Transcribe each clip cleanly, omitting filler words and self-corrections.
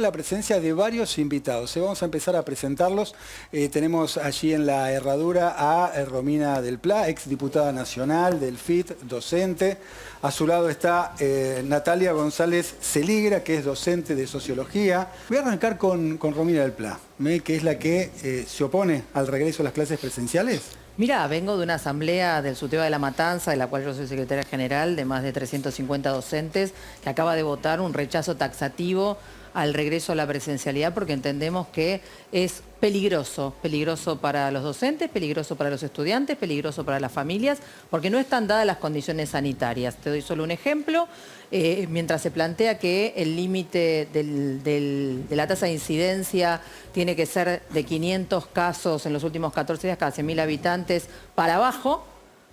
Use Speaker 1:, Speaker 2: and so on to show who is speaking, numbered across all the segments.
Speaker 1: La presencia de varios invitados. Vamos a empezar a presentarlos. Tenemos allí en la herradura a Romina del Pla, ex diputada nacional del FIT, docente. A su lado está Natalia González Celigra, que es docente de sociología. Voy a arrancar con Romina del Pla, que es la que se opone al regreso a las clases presenciales.
Speaker 2: Mira, vengo de una asamblea del SUTEBA de La Matanza, de la cual yo soy secretaria general, de más de 350 docentes, que acaba de votar un rechazo taxativo al regreso a la presencialidad porque entendemos que es peligroso para los docentes, peligroso para los estudiantes, peligroso para las familias, porque no están dadas las condiciones sanitarias. Te doy solo un ejemplo. Mientras se plantea que el límite de la tasa de incidencia tiene que ser de 500 casos en los últimos 14 días cada 100.000 habitantes para abajo,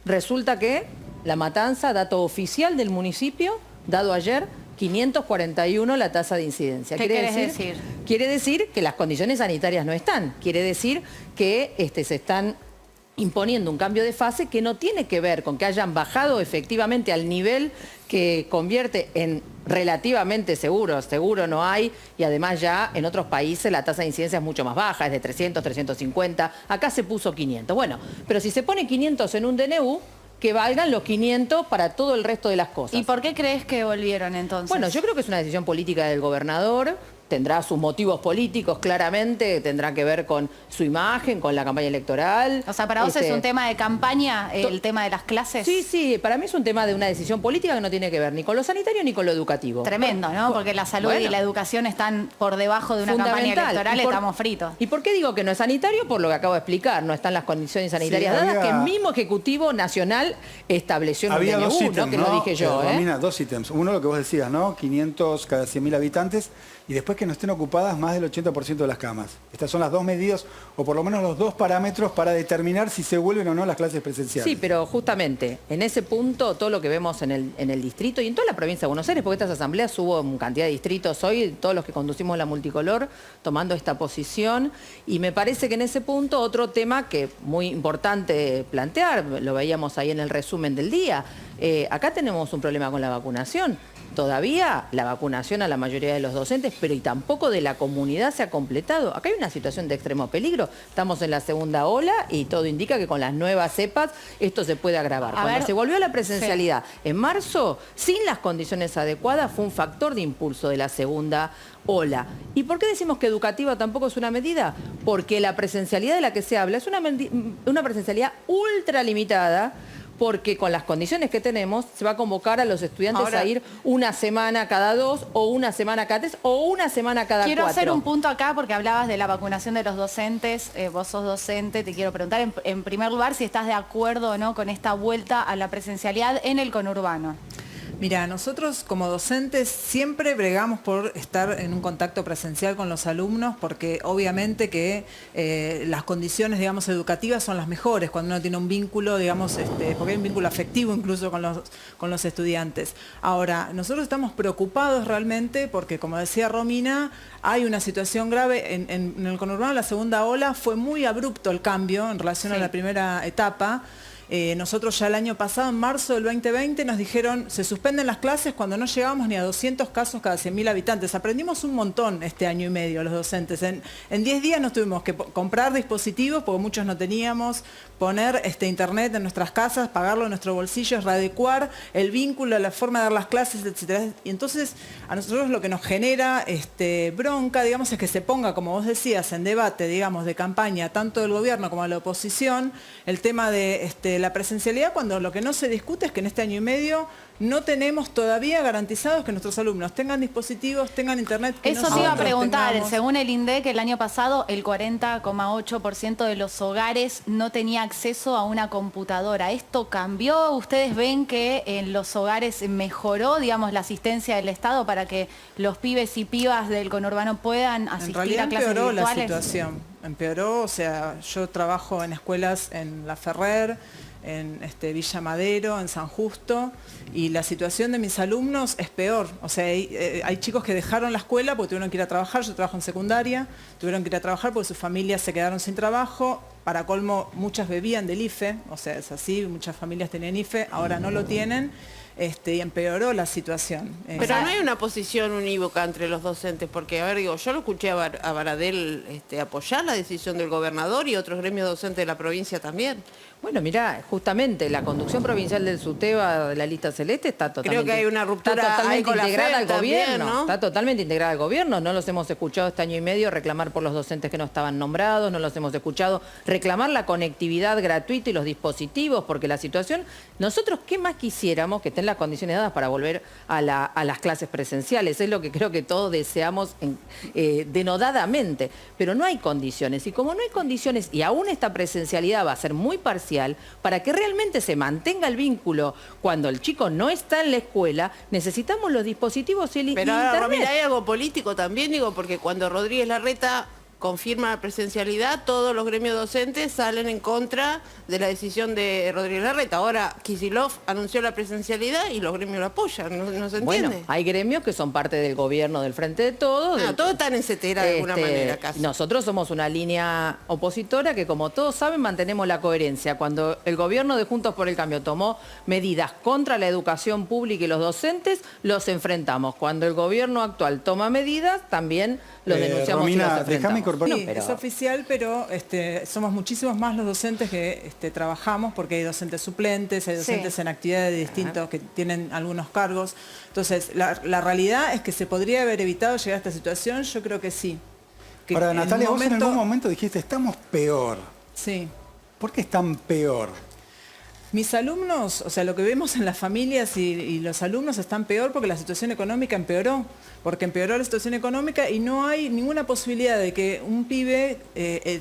Speaker 2: resulta que La Matanza, dato oficial del municipio, dado ayer, 541 la tasa de incidencia.
Speaker 3: ¿Qué quieres decir?
Speaker 2: Quiere decir que las condiciones sanitarias no están. Quiere decir que se están imponiendo un cambio de fase que no tiene que ver con que hayan bajado efectivamente al nivel que convierte en relativamente seguro. Seguro no hay, y además ya en otros países la tasa de incidencia es mucho más baja, es de 300, 350. Acá se puso 500. Bueno, pero si se pone 500 en un DNU, que valgan los 500 para todo el resto de las cosas.
Speaker 3: ¿Y por qué crees que volvieron entonces?
Speaker 2: Bueno, yo creo que es una decisión política del gobernador. Tendrá sus motivos políticos, claramente, tendrá que ver con su imagen, con la campaña electoral.
Speaker 3: O sea, ¿para vos es un tema de campaña, el tema de las clases?
Speaker 2: Sí, para mí es un tema de una decisión política que no tiene que ver ni con lo sanitario ni con lo educativo.
Speaker 3: Tremendo, ¿no? Porque la salud y la educación están por debajo de una campaña electoral, estamos fritos.
Speaker 2: ¿Y por qué digo que no es sanitario? Por lo que acabo de explicar, no están las condiciones sanitarias dadas que el mismo Ejecutivo Nacional estableció en un DNU,
Speaker 1: dos ítems,
Speaker 2: que lo dije yo.
Speaker 1: Romina, dos ítems. Uno, lo que vos decías, ¿no? 500 cada 100.000 habitantes, y después que no estén ocupadas más del 80% de las camas. Estas son las dos medidas, o por lo menos los dos parámetros para determinar si se vuelven o no las clases presenciales.
Speaker 2: Sí, pero justamente en ese punto, todo lo que vemos en el distrito y en toda la provincia de Buenos Aires, porque estas asambleas hubo cantidad de distritos hoy, todos los que conducimos la multicolor, tomando esta posición, y me parece que en ese punto otro tema que es muy importante plantear, lo veíamos ahí en el resumen del día, acá tenemos un problema con la vacunación. Todavía la vacunación a la mayoría de los docentes, pero y tampoco de la comunidad se ha completado. Acá hay una situación de extremo peligro. Estamos en la segunda ola y todo indica que con las nuevas cepas esto se puede agravar. Cuando se volvió a la presencialidad en marzo, sin las condiciones adecuadas, fue un factor de impulso de la segunda ola. ¿Y por qué decimos que educativa tampoco es una medida? Porque la presencialidad de la que se habla es una presencialidad ultra limitada, porque con las condiciones que tenemos se va a convocar a los estudiantes a ir una semana cada 2 o una semana cada 3 o una semana cada 4.
Speaker 3: Quiero hacer un punto acá porque hablabas de la vacunación de los docentes, vos sos docente, te quiero preguntar en primer lugar si estás de acuerdo o no con esta vuelta a la presencialidad en el conurbano.
Speaker 4: Mira, nosotros como docentes siempre bregamos por estar en un contacto presencial con los alumnos porque obviamente que las condiciones, digamos, educativas son las mejores cuando uno tiene un vínculo, digamos, porque hay un vínculo afectivo incluso con los estudiantes. Ahora, nosotros estamos preocupados realmente porque, como decía Romina, hay una situación grave en el conurbano. La segunda ola fue muy abrupto el cambio en relación a la primera etapa. Nosotros ya el año pasado, en marzo del 2020, nos dijeron se suspenden las clases cuando no llegábamos ni a 200 casos cada 100.000 habitantes. Aprendimos un montón este año y medio los docentes. En 10 días nos tuvimos que comprar dispositivos, porque muchos no teníamos, poner internet en nuestras casas, pagarlo en nuestro bolsillo, readecuar el vínculo, la forma de dar las clases, etc. Y entonces a nosotros lo que nos genera bronca, digamos, es que se ponga, como vos decías, en debate, digamos, de campaña, tanto del gobierno como de la oposición, el tema de la presencialidad, cuando lo que no se discute es que en este año y medio no tenemos todavía garantizados que nuestros alumnos tengan dispositivos, tengan internet.
Speaker 3: Eso te iba a preguntar, según el INDEC, el año pasado el 40,8% de los hogares no tenía acceso a una computadora. ¿Esto cambió? ¿Ustedes ven que en los hogares mejoró, digamos, la asistencia del Estado para que los pibes y pibas del conurbano puedan asistir a clases virtuales? En realidad empeoró la situación, empeoró, o sea, yo trabajo en escuelas en La Ferrer, en Villa Madero, en San Justo, y la situación de mis alumnos es peor. O sea, hay chicos que dejaron la escuela porque tuvieron que ir a trabajar, yo trabajo en secundaria, tuvieron que ir a trabajar porque sus familias se quedaron sin trabajo,
Speaker 4: para colmo muchas bebían del IFE, o sea, es así, muchas familias tenían IFE, ahora no lo tienen. Y empeoró la situación.
Speaker 5: Pero no hay una posición unívoca entre los docentes, porque, a ver, digo, yo lo escuché a Baradel apoyar la decisión del gobernador y otros gremios docentes de la provincia también.
Speaker 2: Bueno, mirá, justamente la conducción provincial del SUTEBA de la lista celeste está totalmente,
Speaker 5: Creo que hay una ruptura
Speaker 2: está totalmente
Speaker 5: ahí con la
Speaker 2: integrada al
Speaker 5: FED también,
Speaker 2: gobierno.
Speaker 5: ¿no?
Speaker 2: Está totalmente integrada al gobierno. No los hemos escuchado este año y medio reclamar por los docentes que no estaban nombrados, no los hemos escuchado reclamar la conectividad gratuita y los dispositivos, porque la situación, nosotros qué más quisiéramos que estén las condiciones dadas para volver a las clases presenciales. Es lo que creo que todos deseamos denodadamente, pero no hay condiciones. Y como no hay condiciones y aún esta presencialidad va a ser muy parcial, para que realmente se mantenga el vínculo cuando el chico no está en la escuela, necesitamos los dispositivos y el
Speaker 5: Pero ahora,
Speaker 2: internet.
Speaker 5: Romina, hay algo político también, digo, porque cuando Rodríguez Larreta confirma la presencialidad, todos los gremios docentes salen en contra de la decisión de Rodríguez Larreta. Ahora Kicillof anunció la presencialidad y los gremios lo apoyan, no se entiende.
Speaker 2: Bueno, hay gremios que son parte del gobierno del Frente de Todos.
Speaker 5: Todos están en cetera de alguna manera casi.
Speaker 2: Nosotros somos una línea opositora que, como todos saben, mantenemos la coherencia. Cuando el gobierno de Juntos por el Cambio tomó medidas contra la educación pública y los docentes, los enfrentamos. Cuando el gobierno actual toma medidas, también los denunciamos
Speaker 1: Romina,
Speaker 2: y los enfrentamos.
Speaker 1: Sí,
Speaker 4: Es oficial, pero somos muchísimos más los docentes que trabajamos, porque hay docentes suplentes, hay docentes en actividades distintas que tienen algunos cargos. Entonces, la realidad es que se podría haber evitado llegar a esta situación, yo creo que sí. Que
Speaker 1: Ahora, Natalia, vos en algún momento dijiste, estamos peor.
Speaker 4: Sí.
Speaker 1: ¿Por qué están peor?
Speaker 4: Mis alumnos, o sea, lo que vemos en las familias y los alumnos están peor porque la situación económica empeoró. Porque empeoró la situación económica y no hay ninguna posibilidad de que un pibe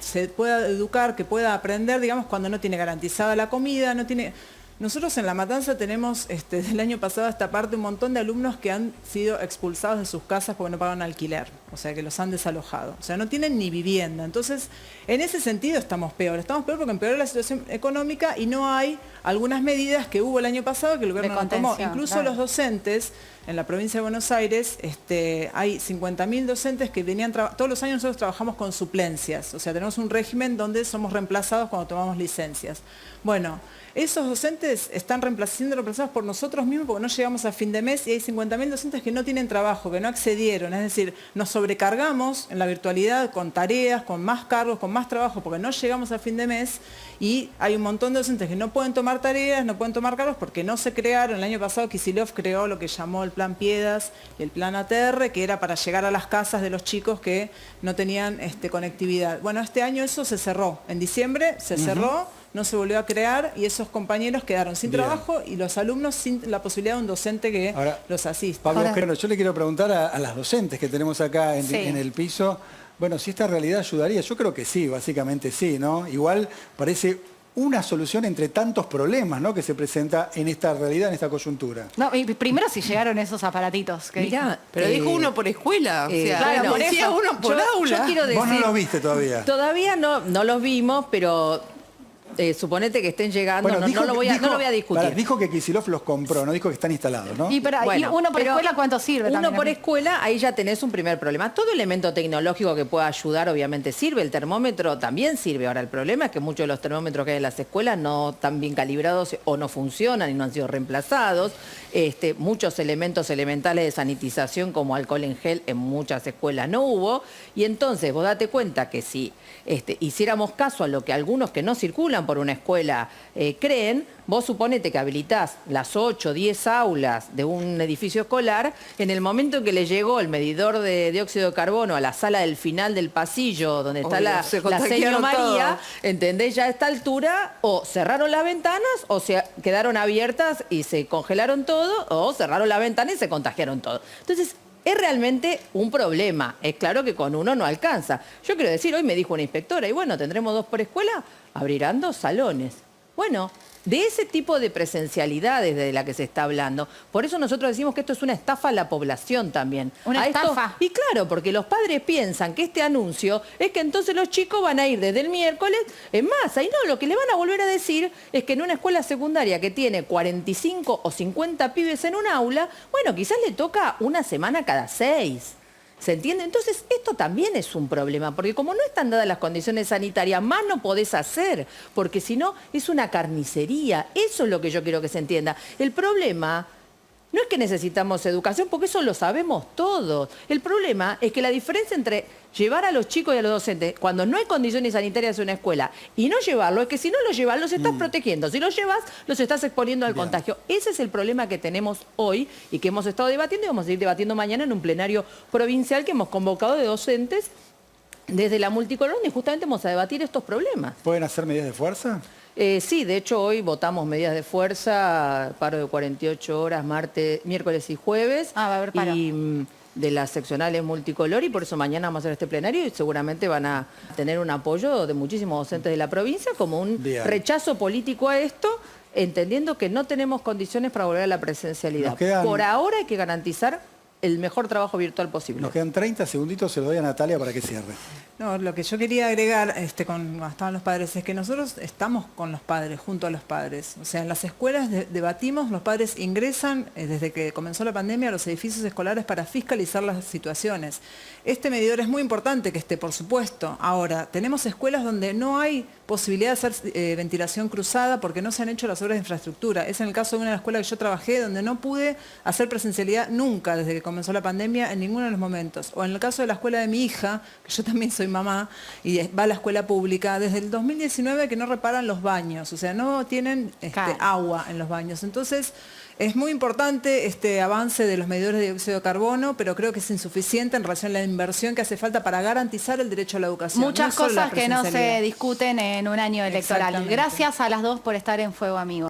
Speaker 4: se pueda educar, que pueda aprender, digamos, cuando no tiene garantizada la comida, no tiene... Nosotros en La Matanza tenemos desde el año pasado a esta parte un montón de alumnos que han sido expulsados de sus casas porque no pagan alquiler, o sea que los han desalojado, o sea no tienen ni vivienda. Entonces, en ese sentido estamos peor porque empeoró la situación económica y no hay algunas medidas que hubo el año pasado que el gobierno no tomó. Incluso los docentes en la provincia de Buenos Aires hay 50.000 docentes que venían, todos los años nosotros trabajamos con suplencias, o sea tenemos un régimen donde somos reemplazados cuando tomamos licencias. Bueno, esos docentes están siendo reemplazados por nosotros mismos porque no llegamos a fin de mes y hay 50.000 docentes que no tienen trabajo, que no accedieron. Es decir, nos sobrecargamos en la virtualidad con tareas, con más cargos, con más trabajo porque no llegamos a fin de mes y hay un montón de docentes que no pueden tomar tareas, no pueden tomar cargos porque no se crearon. El año pasado Kicillof creó lo que llamó el Plan Piedas y el Plan ATR, que era para llegar a las casas de los chicos que no tenían conectividad. Bueno, este año eso se cerró. En diciembre se cerró. No se volvió a crear y esos compañeros quedaron sin trabajo y los alumnos sin la posibilidad de un docente que los asista.
Speaker 1: Pablo, yo le quiero preguntar a las docentes que tenemos acá en el piso, bueno, si esta realidad ayudaría, yo creo que sí, básicamente sí, ¿no? Igual parece una solución entre tantos problemas, ¿no?, que se presenta en esta realidad, en esta coyuntura.
Speaker 3: No, y primero si llegaron esos aparatitos. Que
Speaker 2: Mirá,
Speaker 5: pero dijo uno por escuela, o sea,
Speaker 2: claro,
Speaker 5: por decía
Speaker 2: eso,
Speaker 5: uno por aula.
Speaker 2: Yo quiero decir,
Speaker 1: Vos no los viste todavía.
Speaker 2: Todavía no los vimos, pero suponete que estén llegando,
Speaker 1: Bueno,
Speaker 2: no lo voy a discutir.
Speaker 1: Dijo que Kicillof los compró, no dijo que están instalados, ¿no?
Speaker 3: Y uno por escuela, ¿cuánto sirve?
Speaker 2: Uno
Speaker 3: también?
Speaker 2: por escuela, ahí ya tenés un primer problema. Todo elemento tecnológico que pueda ayudar, obviamente sirve. El termómetro también sirve. Ahora, el problema es que muchos de los termómetros que hay en las escuelas no están bien calibrados o no funcionan y no han sido reemplazados. Muchos elementos elementales de sanitización como alcohol en gel en muchas escuelas no hubo. Y entonces vos date cuenta que si hiciéramos caso a lo que algunos que no circulan por una escuela creen, vos suponete que habilitás las 8 o 10 aulas de un edificio escolar, en el momento en que le llegó el medidor de dióxido de carbono a la sala del final del pasillo donde está la señora María, ¿entendés? Ya a esta altura o cerraron las ventanas o se quedaron abiertas y se congelaron todo, o cerraron la ventana y se contagiaron todo. Entonces, es realmente un problema. Es claro que con uno no alcanza. Yo quiero decir, hoy me dijo una inspectora, y bueno, tendremos 2 por escuela, abrirán 2 salones. Bueno, de ese tipo de presencialidades de la que se está hablando. Por eso nosotros decimos que esto es una estafa a la población también.
Speaker 3: ¿Una estafa?
Speaker 2: Y claro, porque los padres piensan que este anuncio es que entonces los chicos van a ir desde el miércoles. Es más, ahí no, lo que le van a volver a decir es que en una escuela secundaria que tiene 45 o 50 pibes en un aula, bueno, quizás le toca una semana cada 6. ¿Se entiende? Entonces, esto también es un problema, porque como no están dadas las condiciones sanitarias, más no podés hacer, porque si no, es una carnicería. Eso es lo que yo quiero que se entienda. El problema no es que necesitamos educación, porque eso lo sabemos todos. El problema es que la diferencia entre llevar a los chicos y a los docentes, cuando no hay condiciones sanitarias en una escuela, y no llevarlo, es que si no los llevas, los estás protegiendo. Si los llevas, los estás exponiendo al contagio. Ese es el problema que tenemos hoy y que hemos estado debatiendo y vamos a seguir debatiendo mañana en un plenario provincial que hemos convocado de docentes desde la multicolor, y justamente vamos a debatir estos problemas.
Speaker 1: ¿Pueden hacer medidas de fuerza?
Speaker 2: Sí, de hecho hoy votamos medidas de fuerza, paro de 48 horas, miércoles y jueves.
Speaker 3: Va a haber paro.
Speaker 2: Y de las seccionales multicolor, y por eso mañana vamos a hacer este plenario y seguramente van a tener un apoyo de muchísimos docentes de la provincia como un rechazo político a esto, entendiendo que no tenemos condiciones para volver a la presencialidad. Por ahora hay que garantizar el mejor trabajo virtual posible.
Speaker 1: Nos quedan 30 segunditos, se lo doy a Natalia para que cierre.
Speaker 4: No, lo que yo quería agregar cuando estaban los padres es que nosotros estamos con los padres, junto a los padres. O sea, en las escuelas debatimos, los padres ingresan desde que comenzó la pandemia a los edificios escolares para fiscalizar las situaciones. Este medidor es muy importante que esté, por supuesto. Ahora, tenemos escuelas donde no hay posibilidad de hacer ventilación cruzada porque no se han hecho las obras de infraestructura. Es en el caso de una escuela que yo trabajé donde no pude hacer presencialidad nunca desde que comenzó la pandemia en ninguno de los momentos. O en el caso de la escuela de mi hija, que yo también soy mamá y va a la escuela pública, desde el 2019 que no reparan los baños, o sea, no tienen agua en los baños. Entonces, es muy importante este avance de los medidores de dióxido de carbono, pero creo que es insuficiente en relación a la inversión que hace falta para garantizar el derecho a la educación.
Speaker 3: Muchas cosas que no se discuten en un año electoral. Gracias a las dos por estar en Fuego Amigo.